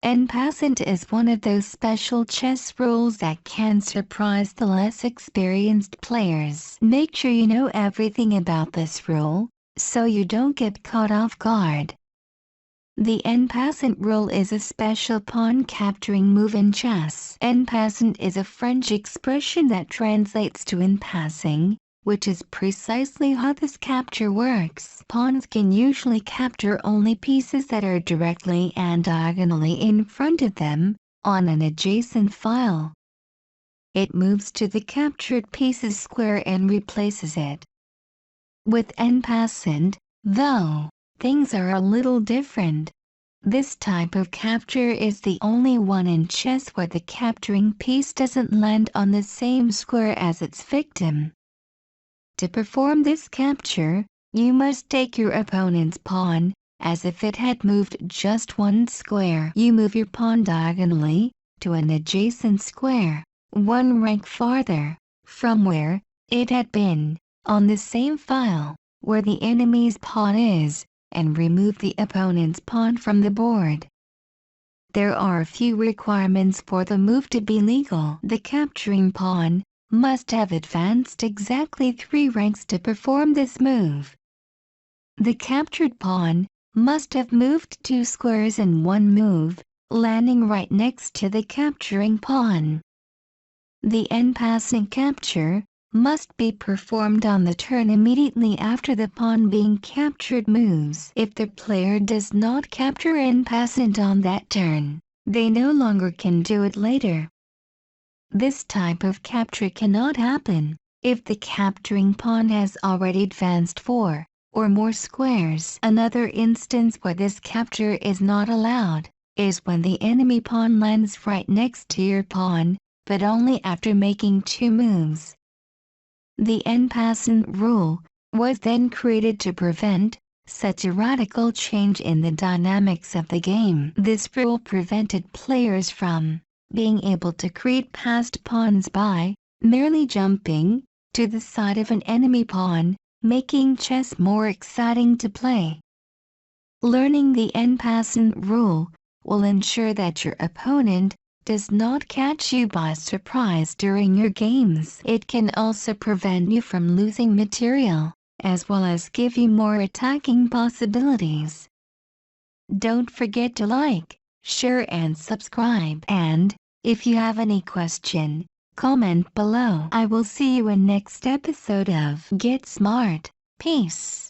N Passant is one of those special chess rules that can surprise the less experienced players. Make sure you know everything about this rule, so you don't get caught off guard. The N Passant rule is a special pawn capturing move in chess. En passant is a French expression that translates to in passing, which is precisely how this capture works. Pawns can usually capture only pieces that are directly and diagonally in front of them, on an adjacent file. It moves to the captured piece's square and replaces it. With En Passant, though, things are a little different. This type of capture is the only one in chess where the capturing piece doesn't land on the same square as its victim. To perform this capture, you must take your opponent's pawn, as if it had moved just one square. You move your pawn diagonally, to an adjacent square, one rank farther, from where it had been, on the same file, where the enemy's pawn is, and remove the opponent's pawn from the board. There are a few requirements for the move to be legal. The capturing pawn must have advanced exactly 3 ranks to perform this move. The captured pawn must have moved 2 squares in one move, landing right next to the capturing pawn. The en passant capture must be performed on the turn immediately after the pawn being captured moves. If the player does not capture en passant on that turn, they no longer can do it later. This type of capture cannot happen if the capturing pawn has already advanced 4 or more squares. Another instance where this capture is not allowed is when the enemy pawn lands right next to your pawn, but only after making 2 moves. The en passant rule was then created to prevent such a radical change in the dynamics of the game. This rule prevented players from being able to create passed pawns by merely jumping to the side of an enemy pawn, making chess more exciting to play. Learning the en passant rule will ensure that your opponent does not catch you by surprise during your games. It can also prevent you from losing material, as well as give you more attacking possibilities. Don't forget to like, share and subscribe. And, if you have any question, comment below. I will see you in next episode of Get Smart. Peace.